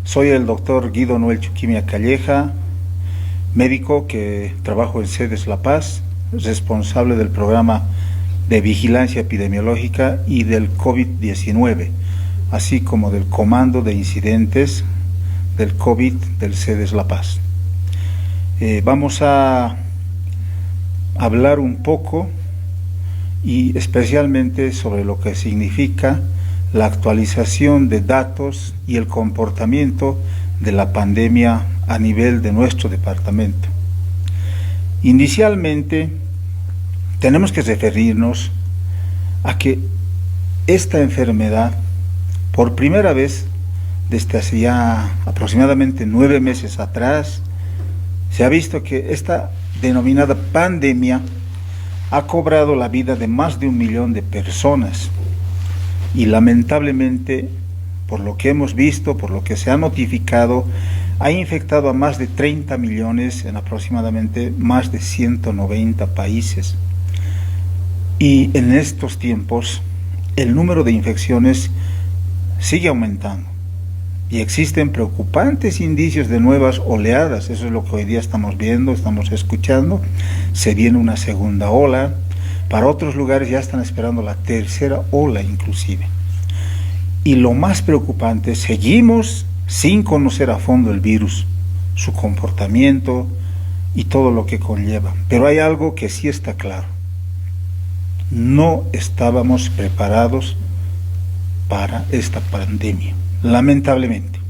Soy el doctor Guido Noel Chuquimia Calleja, médico que trabajo en Sedes La Paz, responsable del programa de vigilancia epidemiológica y del COVID-19, así como del comando de incidentes del COVID del Sedes La Paz. Vamos a hablar un poco y especialmente sobre lo que significa la actualización de datos y el comportamiento de la pandemia a nivel de nuestro departamento. Inicialmente, tenemos que referirnos a que esta enfermedad, por primera vez desde hace ya aproximadamente 9 meses atrás, se ha visto que esta denominada pandemia ha cobrado la vida de más de 1 millón de personas y lamentablemente, por lo que hemos visto, por lo que se ha notificado, ha infectado a más de 30 millones en aproximadamente más de 190 países. Y en estos tiempos el número de infecciones sigue aumentando y existen preocupantes indicios de nuevas oleadas. Eso es lo que hoy día estamos viendo, estamos escuchando. Se viene una segunda ola. Para otros lugares ya están esperando la tercera ola inclusive. Y lo más preocupante, seguimos sin conocer a fondo el virus, su comportamiento y todo lo que conlleva. Pero hay algo que sí está claro. No estábamos preparados para esta pandemia, lamentablemente,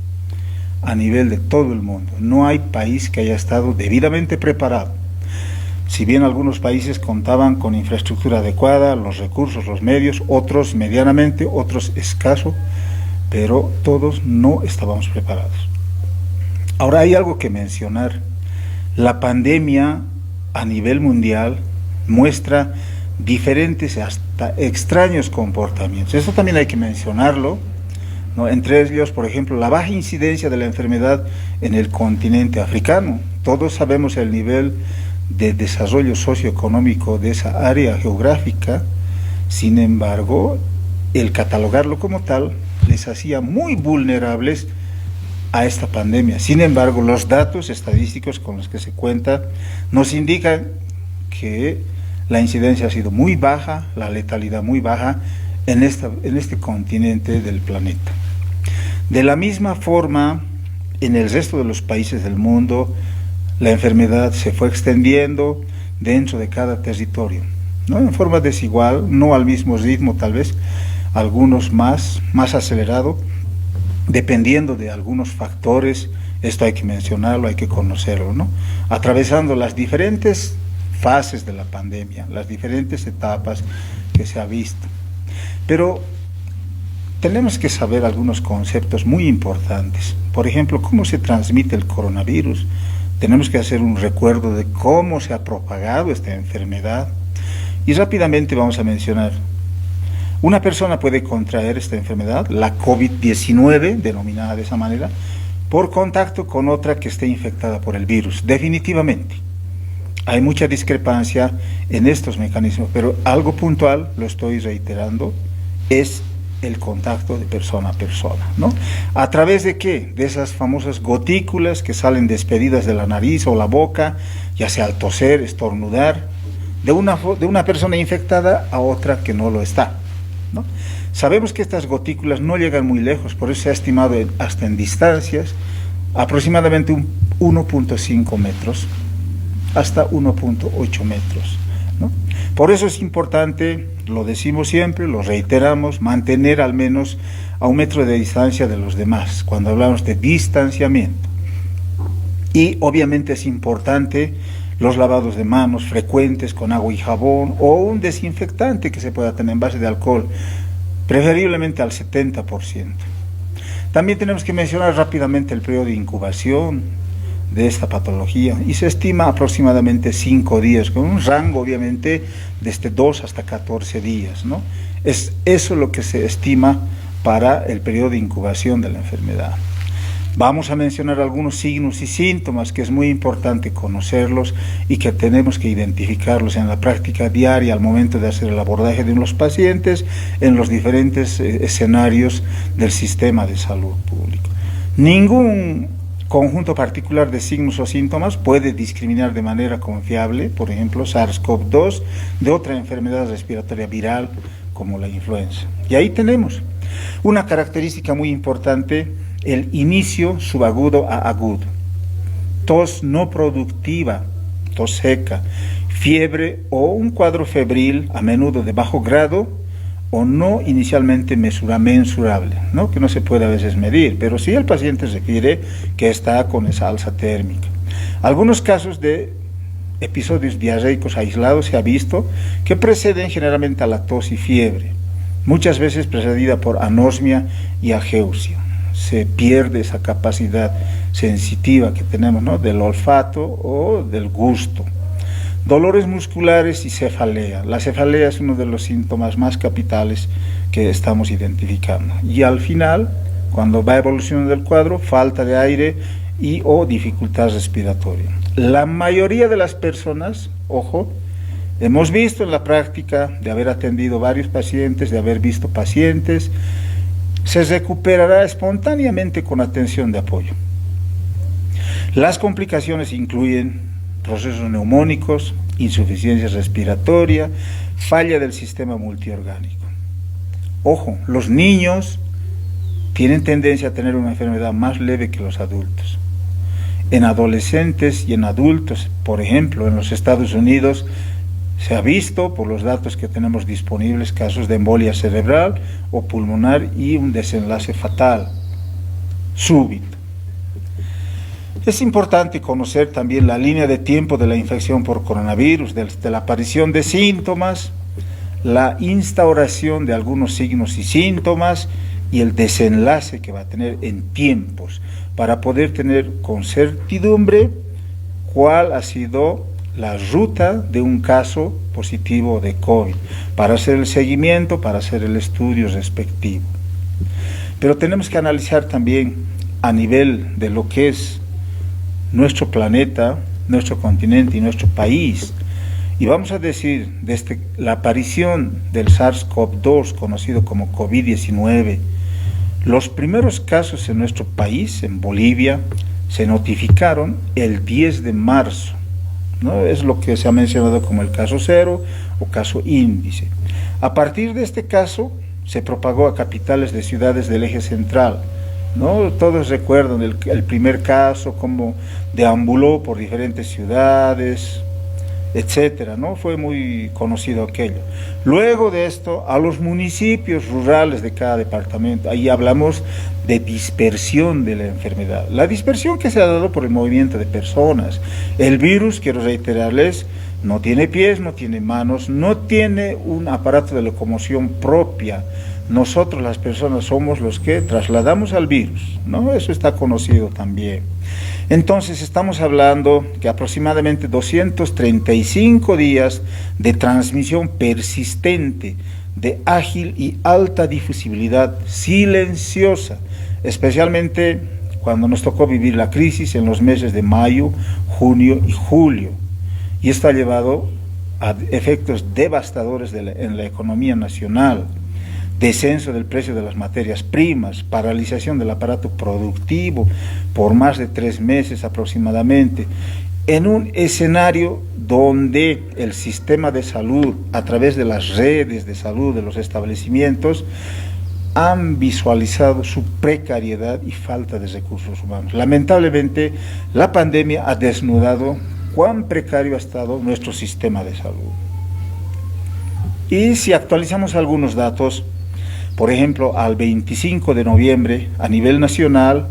a nivel de todo el mundo. No hay país que haya estado debidamente preparado. Si bien algunos países contaban con infraestructura adecuada, los recursos, los medios, otros medianamente, otros escaso, pero todos no estábamos preparados. Ahora hay algo que mencionar. La pandemia a nivel mundial muestra diferentes, hasta extraños comportamientos. Eso también hay que mencionarlo, ¿no? Entre ellos, por ejemplo, la baja incidencia de la enfermedad en el continente africano. Todos sabemos el nivel de desarrollo socioeconómico de esa área geográfica. Sin embargo, el catalogarlo como tal les hacía muy vulnerables a esta pandemia. Sin embargo, los datos estadísticos con los que se cuenta nos indican que la incidencia ha sido muy baja, la letalidad muy baja en este continente del planeta. De la misma forma, en el resto de los países del mundo, la enfermedad se fue extendiendo dentro de cada territorio, ¿no? En forma desigual, no al mismo ritmo tal vez, algunos más acelerado, dependiendo de algunos factores. Esto hay que mencionarlo, hay que conocerlo, ¿no? Atravesando las diferentes fases de la pandemia, las diferentes etapas que se ha visto. Pero tenemos que saber algunos conceptos muy importantes. Por ejemplo, ¿cómo se transmite el coronavirus? Tenemos que hacer un recuerdo de cómo se ha propagado esta enfermedad. Y rápidamente vamos a mencionar. Una persona puede contraer esta enfermedad, la COVID-19, denominada de esa manera, por contacto con otra que esté infectada por el virus, definitivamente. Hay mucha discrepancia en estos mecanismos, pero algo puntual, lo estoy reiterando, es el contacto de persona a persona, ¿no? ¿A través de qué? De esas famosas gotículas que salen despedidas de la nariz o la boca, ya sea al toser, estornudar, de una persona infectada a otra que no lo está, ¿no? Sabemos que estas gotículas no llegan muy lejos, por eso se ha estimado hasta en distancias, aproximadamente 1.5 metros, hasta 1.8 metros, ¿no? Por eso es importante, lo decimos siempre, lo reiteramos, mantener al menos a 1 metro de distancia de los demás, cuando hablamos de distanciamiento. Y obviamente es importante los lavados de manos frecuentes con agua y jabón, o un desinfectante que se pueda tener en base de alcohol, preferiblemente al 70%. También tenemos que mencionar rápidamente el periodo de incubación de esta patología, y se estima aproximadamente 5 días, con un rango obviamente desde 2 hasta 14 días, ¿no? Es eso lo que se estima para el periodo de incubación de la enfermedad. Vamos a mencionar algunos signos y síntomas que es muy importante conocerlos y que tenemos que identificarlos en la práctica diaria al momento de hacer el abordaje de los pacientes en los diferentes escenarios del sistema de salud público. Ningún conjunto particular de signos o síntomas puede discriminar de manera confiable, por ejemplo, SARS-CoV-2 de otra enfermedad respiratoria viral como la influenza. Y ahí tenemos una característica muy importante, el inicio subagudo a agudo, tos no productiva, tos seca, fiebre o un cuadro febril, a menudo de bajo grado, o no inicialmente mensurable, ¿no? Que no se puede a veces medir, pero sí el paciente refiere que está con esa alza térmica. Algunos casos de episodios diarreicos aislados se ha visto que preceden generalmente a la tos y fiebre, muchas veces precedida por anosmia y ageusia. Se pierde esa capacidad sensitiva que tenemos, ¿no? Del olfato o del gusto. Dolores musculares y cefalea. La cefalea es uno de los síntomas más capitales que estamos identificando. Y al final, cuando va evolucionando el cuadro, falta de aire y o dificultad respiratoria. La mayoría de las personas, ojo, hemos visto en la práctica de haber atendido varios pacientes, de haber visto pacientes, se recuperará espontáneamente con atención de apoyo. Las complicaciones incluyen procesos neumónicos, insuficiencia respiratoria, falla del sistema multiorgánico. Ojo, los niños tienen tendencia a tener una enfermedad más leve que los adultos. En adolescentes y en adultos, por ejemplo, en los Estados Unidos, se ha visto, por los datos que tenemos disponibles, casos de embolia cerebral o pulmonar y un desenlace fatal, súbito. Es importante conocer también la línea de tiempo de la infección por coronavirus, desde la aparición de síntomas, la instauración de algunos signos y síntomas y el desenlace que va a tener en tiempos, para poder tener con certidumbre cuál ha sido la ruta de un caso positivo de COVID, para hacer el seguimiento, para hacer el estudio respectivo. Pero tenemos que analizar también a nivel de lo que es nuestro planeta, nuestro continente y nuestro país. Y vamos a decir, desde la aparición del SARS-CoV-2, conocido como COVID-19, los primeros casos en nuestro país, en Bolivia, se notificaron el 10 de marzo, ¿no? Es lo que se ha mencionado como el caso cero o caso índice. A partir de este caso, se propagó a capitales de ciudades del eje central, ¿no? Todos recuerdan el primer caso, cómo deambuló por diferentes ciudades, etcétera, ¿no? Fue muy conocido aquello. Luego de esto, a los municipios rurales de cada departamento, ahí hablamos de dispersión de la enfermedad. La dispersión que se ha dado por el movimiento de personas. El virus, quiero reiterarles, no tiene pies, no tiene manos, no tiene un aparato de locomoción propia. Nosotros las personas somos los que trasladamos al virus, ¿no? Eso está conocido también. Entonces estamos hablando que aproximadamente 235 días de transmisión persistente, de ágil y alta difusibilidad silenciosa, especialmente cuando nos tocó vivir la crisis en los meses de mayo, junio y julio. Y esto ha llevado a efectos devastadores en la economía nacional. Descenso del precio de las materias primas, paralización del aparato productivo por más de 3 meses aproximadamente, en un escenario donde el sistema de salud, a través de las redes de salud de los establecimientos, han visualizado su precariedad y falta de recursos humanos. Lamentablemente, la pandemia ha desnudado cuán precario ha estado nuestro sistema de salud. Y si actualizamos algunos datos, por ejemplo, al 25 de noviembre, a nivel nacional,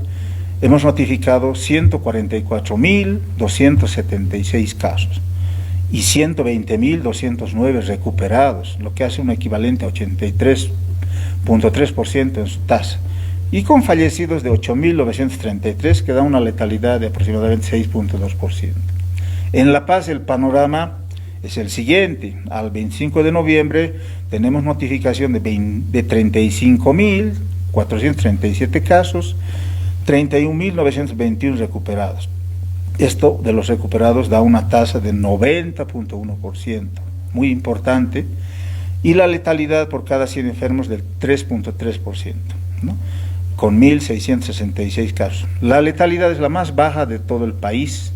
hemos notificado 144.276 casos y 120.209 recuperados, lo que hace un equivalente a 83.3% en su tasa, y con fallecidos de 8.933, que da una letalidad de aproximadamente 6.2%. En La Paz el panorama es el siguiente: al 25 de noviembre tenemos notificación de 35.437 casos, 31.921 recuperados. Esto de los recuperados da una tasa de 90.1%, muy importante, y la letalidad por cada 100 enfermos del 3.3%, ¿no? con 1.666 casos. La letalidad es la más baja de todo el país.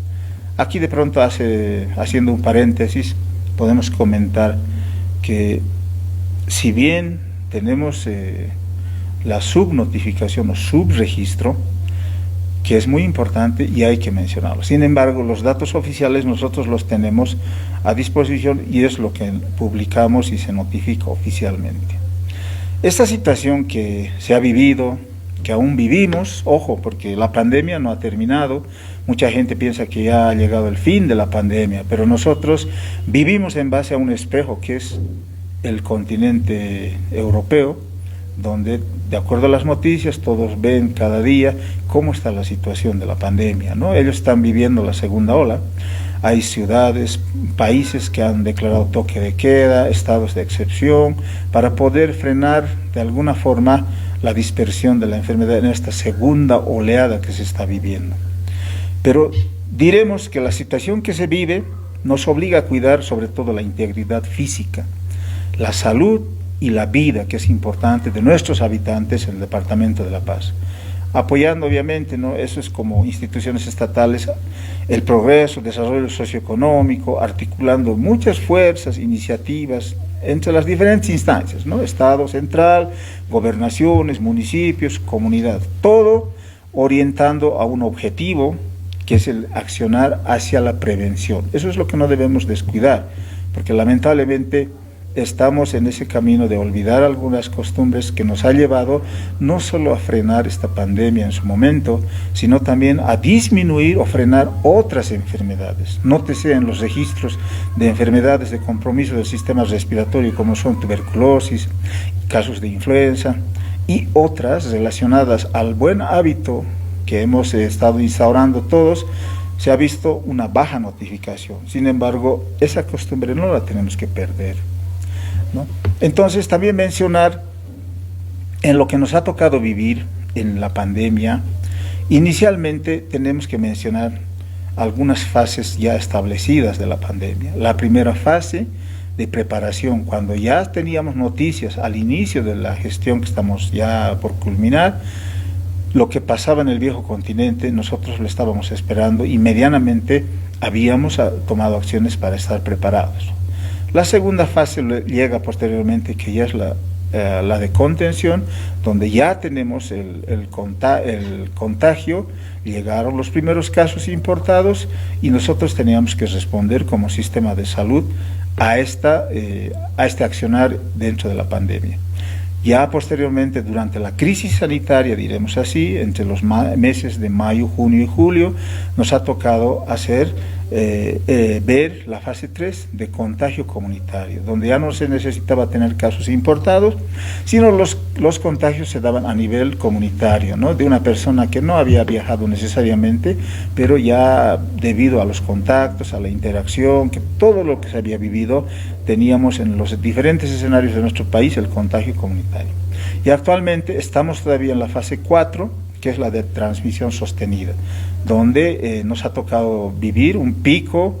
Aquí de pronto, haciendo un paréntesis, podemos comentar que si bien tenemos la subnotificación o subregistro, que es muy importante y hay que mencionarlo. Sin embargo, los datos oficiales nosotros los tenemos a disposición y es lo que publicamos y se notifica oficialmente. Esta situación que se ha vivido, que aún vivimos, ojo, porque la pandemia no ha terminado, mucha gente piensa que ya ha llegado el fin de la pandemia, pero nosotros vivimos en base a un espejo que es el continente europeo, donde de acuerdo a las noticias todos ven cada día cómo está la situación de la pandemia, ¿no? Ellos están viviendo la segunda ola, hay ciudades, países que han declarado toque de queda, estados de excepción, para poder frenar de alguna forma la dispersión de la enfermedad en esta segunda oleada que se está viviendo. Pero diremos que la situación que se vive nos obliga a cuidar sobre todo la integridad física, la salud y la vida, que es importante, de nuestros habitantes en el Departamento de La Paz. Apoyando obviamente, ¿no? Eso es como instituciones estatales, el progreso, el desarrollo socioeconómico, articulando muchas fuerzas, iniciativas entre las diferentes instancias, ¿no? Estado central, gobernaciones, municipios, comunidad, todo orientando a un objetivo que es el accionar hacia la prevención. Eso es lo que no debemos descuidar, porque lamentablemente estamos en ese camino de olvidar algunas costumbres que nos ha llevado no solo a frenar esta pandemia en su momento, sino también a disminuir o frenar otras enfermedades. Nótese en los registros de enfermedades de compromiso del sistema respiratorio, como son tuberculosis, casos de influenza y otras relacionadas al buen hábito que hemos estado instaurando todos, se ha visto una baja notificación. Sin embargo, esa costumbre no la tenemos que perder, ¿no? Entonces, también mencionar en lo que nos ha tocado vivir en la pandemia, inicialmente tenemos que mencionar algunas fases ya establecidas de la pandemia. La primera fase de preparación, cuando ya teníamos noticias al inicio de la gestión que estamos ya por culminar, lo que pasaba en el viejo continente, nosotros lo estábamos esperando y medianamente habíamos tomado acciones para estar preparados. La segunda fase llega posteriormente, que ya es la de contención, donde ya tenemos el contagio, llegaron los primeros casos importados y nosotros teníamos que responder como sistema de salud a este accionar dentro de la pandemia. Ya posteriormente, durante la crisis sanitaria, diremos así, entre los meses de mayo, junio y julio, nos ha tocado ver la fase 3 de contagio comunitario, donde ya no se necesitaba tener casos importados, sino los contagios se daban a nivel comunitario, ¿no? De una persona que no había viajado necesariamente, pero ya debido a los contactos, a la interacción, que todo lo que se había vivido, teníamos en los diferentes escenarios de nuestro país el contagio comunitario. Y actualmente estamos todavía en la fase 4, que es la de transmisión sostenida, donde nos ha tocado vivir un pico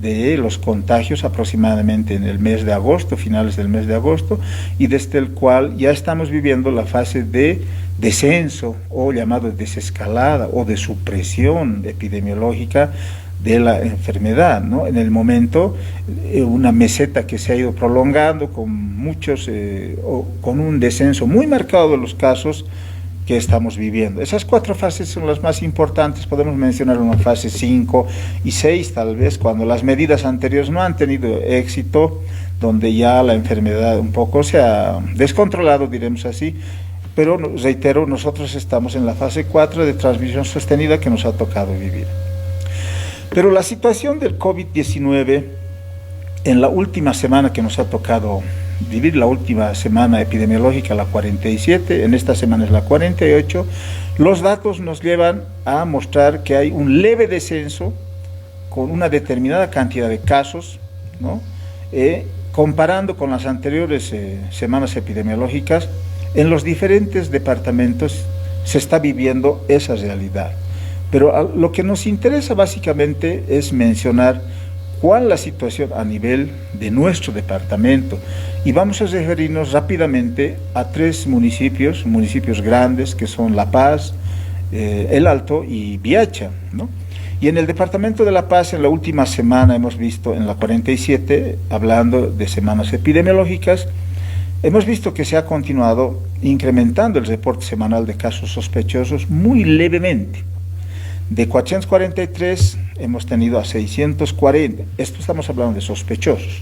de los contagios aproximadamente en el mes de agosto, finales del mes de agosto, y desde el cual ya estamos viviendo la fase de descenso, o llamado desescalada, o de supresión epidemiológica de la enfermedad, ¿no? En el momento, una meseta que se ha ido prolongando con con un descenso muy marcado de los casos que estamos viviendo. Esas 4 fases son las más importantes. Podemos mencionar una fase 5 y 6 tal vez, cuando las medidas anteriores no han tenido éxito, donde ya la enfermedad un poco se ha descontrolado, diremos así, pero reitero, nosotros estamos en la fase 4 de transmisión sostenida que nos ha tocado vivir. Pero la situación del COVID-19 en la última semana que nos ha tocado vivir, la última semana epidemiológica, la 47, en esta semana es la 48, los datos nos llevan a mostrar que hay un leve descenso con una determinada cantidad de casos, ¿no? Comparando con las anteriores semanas epidemiológicas, en los diferentes departamentos se está viviendo esa realidad. Pero lo que nos interesa básicamente es mencionar ¿Cuál es la situación a nivel de nuestro departamento? Y vamos a referirnos rápidamente a 3 municipios grandes, que son La Paz, El Alto y Viacha, ¿no? Y en el departamento de La Paz, en la última semana hemos visto, en la 47, hablando de semanas epidemiológicas, hemos visto que se ha continuado incrementando el reporte semanal de casos sospechosos muy levemente. De 443 hemos tenido a 640. Esto estamos hablando de sospechosos.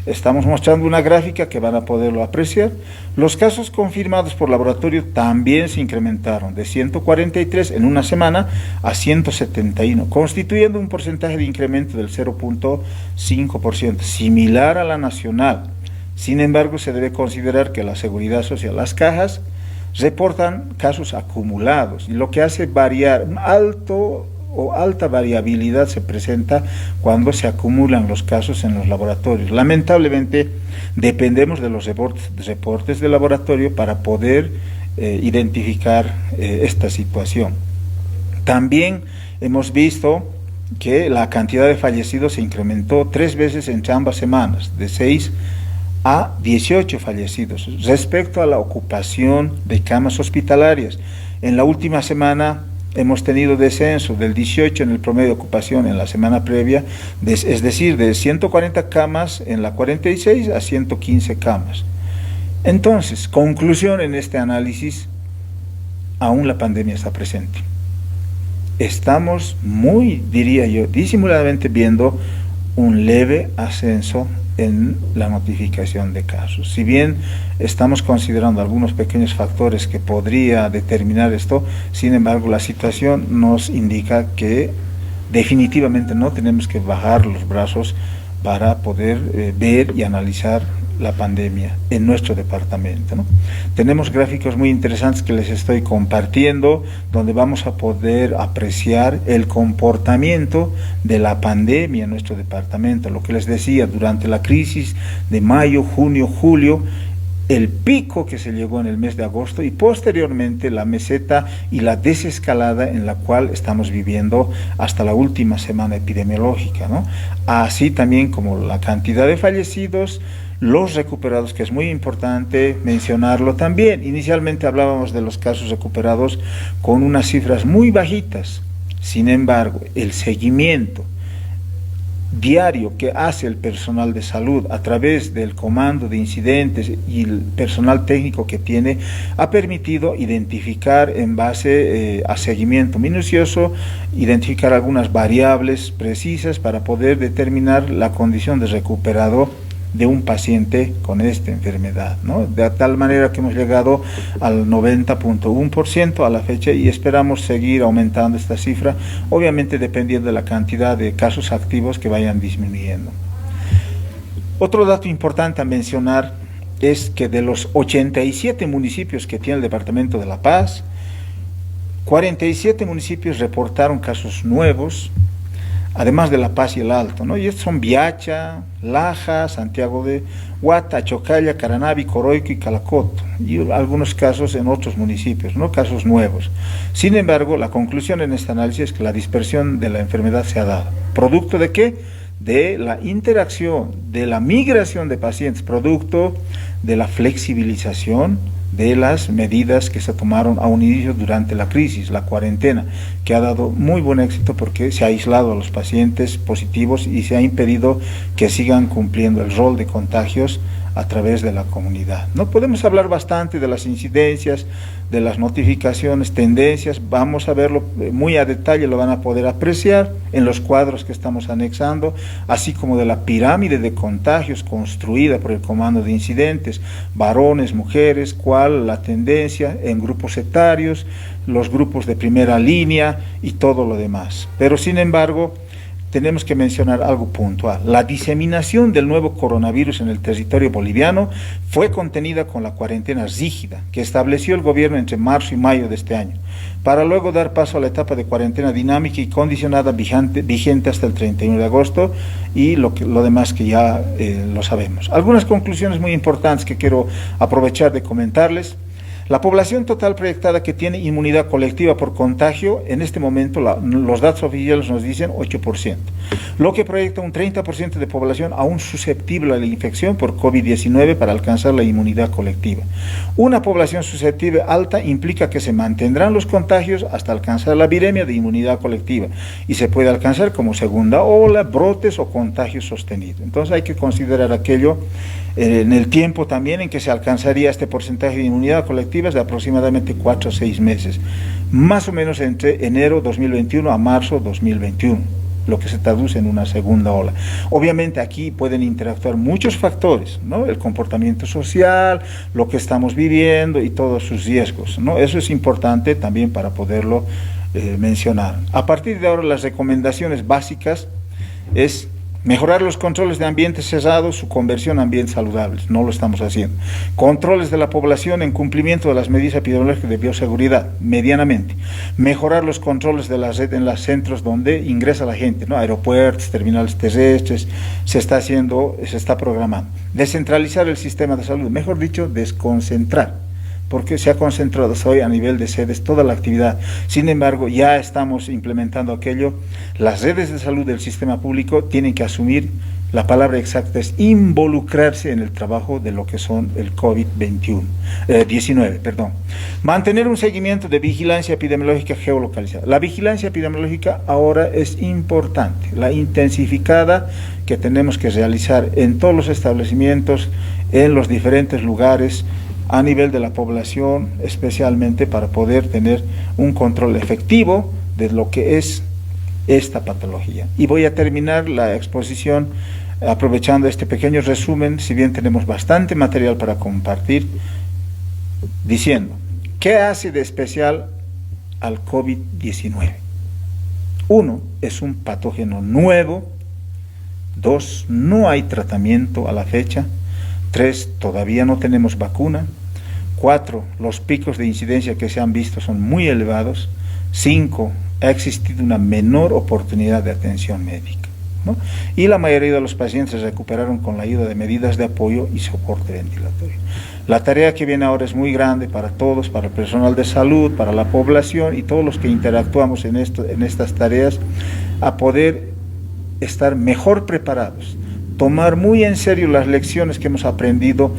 Estamos mostrando una gráfica que van a poderlo apreciar. Los casos confirmados por laboratorio también se incrementaron de 143 en una semana a 171, constituyendo un porcentaje de incremento del 0.5%, similar a la nacional. Sin embargo, se debe considerar que la Seguridad Social, las cajas, reportan casos acumulados, y lo que hace variar, alta variabilidad se presenta cuando se acumulan los casos en los laboratorios. Lamentablemente, dependemos de los reportes de laboratorio para poder identificar esta situación. También hemos visto que la cantidad de fallecidos se incrementó 3 veces entre ambas semanas, de 6 a 18 fallecidos. Respecto a la ocupación de camas hospitalarias, en la última semana hemos tenido descenso del 18 en el promedio de ocupación en la semana previa, es decir, de 140 camas en la 46 a 115 camas. Entonces, conclusión en este análisis, aún la pandemia está presente. Estamos muy, diría yo, disimuladamente viendo un leve ascenso en la notificación de casos. Si bien estamos considerando algunos pequeños factores que podría determinar esto, sin embargo la situación nos indica que definitivamente no tenemos que bajar los brazos para poder ver y analizar la pandemia en nuestro departamento, ¿no? Tenemos gráficos muy interesantes que les estoy compartiendo, donde vamos a poder apreciar el comportamiento de la pandemia en nuestro departamento. Lo que les decía, durante la crisis de mayo, junio, julio, el pico que se llegó en el mes de agosto, y posteriormente la meseta y la desescalada en la cual estamos viviendo hasta la última semana epidemiológica, ¿no? Así también como la cantidad de fallecidos, los recuperados, que es muy importante mencionarlo también. Inicialmente hablábamos de los casos recuperados con unas cifras muy bajitas. Sin embargo, el seguimiento diario que hace el personal de salud a través del comando de incidentes y el personal técnico que tiene, ha permitido identificar en base a seguimiento minucioso, identificar algunas variables precisas para poder determinar la condición de recuperado de un paciente con esta enfermedad, ¿no? De tal manera que hemos llegado al 90.1% a la fecha, y esperamos seguir aumentando esta cifra, obviamente dependiendo de la cantidad de casos activos que vayan disminuyendo. Otro dato importante a mencionar es que de los 87 municipios que tiene el departamento de La Paz, 47 municipios reportaron casos nuevos, además de La Paz y El Alto, ¿no? Y estos son Viacha, Laja, Santiago de Huata, Chocalla, Caranavi, Coroico y Calacoto, y algunos casos en otros municipios, ¿no? Casos nuevos. Sin embargo, la conclusión en este análisis es que la dispersión de la enfermedad se ha dado. ¿Producto de qué? De la interacción, de la migración de pacientes, producto de la flexibilización de las medidas que se tomaron a un inicio durante la crisis, la cuarentena, que ha dado muy buen éxito porque se ha aislado a los pacientes positivos y se ha impedido que sigan cumpliendo el rol de contagios a través de la comunidad. No podemos hablar bastante de las incidencias, de las notificaciones, tendencias, vamos a verlo muy a detalle, lo van a poder apreciar en los cuadros que estamos anexando, así como de la pirámide de contagios construida por el comando de incidentes, varones, mujeres, cuál la tendencia en grupos etarios, los grupos de primera línea y todo lo demás. Pero sin embargo, tenemos que mencionar algo puntual. La diseminación del nuevo coronavirus en el territorio boliviano fue contenida con la cuarentena rígida que estableció el gobierno entre marzo y mayo de este año, para luego dar paso a la etapa de cuarentena dinámica y condicionada vigente hasta el 31 de agosto y lo demás que ya lo sabemos. Algunas conclusiones muy importantes que quiero aprovechar de comentarles. La población total proyectada que tiene inmunidad colectiva por contagio, en este momento los datos oficiales nos dicen 8%, lo que proyecta un 30% de población aún susceptible a la infección por COVID-19 para alcanzar la inmunidad colectiva. Una población susceptible alta implica que se mantendrán los contagios hasta alcanzar la viremia de inmunidad colectiva y se puede alcanzar como segunda ola, brotes o contagios sostenidos. Entonces hay que considerar aquello en el tiempo también en que se alcanzaría este porcentaje de inmunidad colectiva es de aproximadamente 4 a 6 meses, más o menos entre enero 2021 a marzo 2021, lo que se traduce en una segunda ola. Obviamente aquí pueden interactuar muchos factores, ¿no? El comportamiento social, lo que estamos viviendo y todos sus riesgos, ¿no? Eso es importante también para poderlo mencionar. A partir de ahora las recomendaciones básicas es mejorar los controles de ambientes cerrados, su conversión a ambientes saludables, no lo estamos haciendo. Controles de la población en cumplimiento de las medidas epidemiológicas de bioseguridad, medianamente. Mejorar los controles de la red en los centros donde ingresa la gente, ¿no? Aeropuertos, terminales terrestres, se está programando. Descentralizar el sistema de salud, mejor dicho, desconcentrar, porque se ha concentrado hoy a nivel de sedes toda la actividad. Sin embargo, ya estamos implementando aquello. Las redes de salud del sistema público tienen que asumir, la palabra exacta es involucrarse en el trabajo de lo que son el COVID-19. Mantener un seguimiento de vigilancia epidemiológica geolocalizada. La vigilancia epidemiológica ahora es importante, la intensificada que tenemos que realizar en todos los establecimientos, en los diferentes lugares, a nivel de la población, especialmente para poder tener un control efectivo de lo que es esta patología. Y voy a terminar la exposición aprovechando este pequeño resumen, si bien tenemos bastante material para compartir, diciendo, ¿qué hace de especial al COVID-19? 1, es un patógeno nuevo. 2, no hay tratamiento a la fecha. 3, todavía no tenemos vacuna. 4, los picos de incidencia que se han visto son muy elevados. 5, ha existido una menor oportunidad de atención médica, ¿no? Y la mayoría de los pacientes se recuperaron con la ayuda de medidas de apoyo y soporte ventilatorio. La tarea que viene ahora es muy grande para todos, para el personal de salud, para la población y todos los que interactuamos en estas tareas, a poder estar mejor preparados, tomar muy en serio las lecciones que hemos aprendido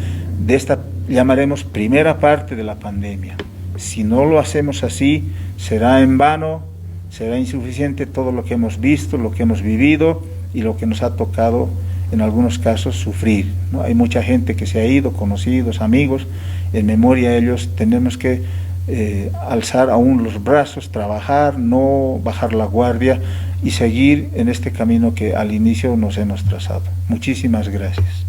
de esta, llamaremos, primera parte de la pandemia. Si no lo hacemos así, será en vano, será insuficiente todo lo que hemos visto, lo que hemos vivido y lo que nos ha tocado en algunos casos sufrir, ¿no? Hay mucha gente que se ha ido, conocidos, amigos, en memoria de ellos tenemos que alzar aún los brazos, trabajar, no bajar la guardia y seguir en este camino que al inicio nos hemos trazado. Muchísimas gracias.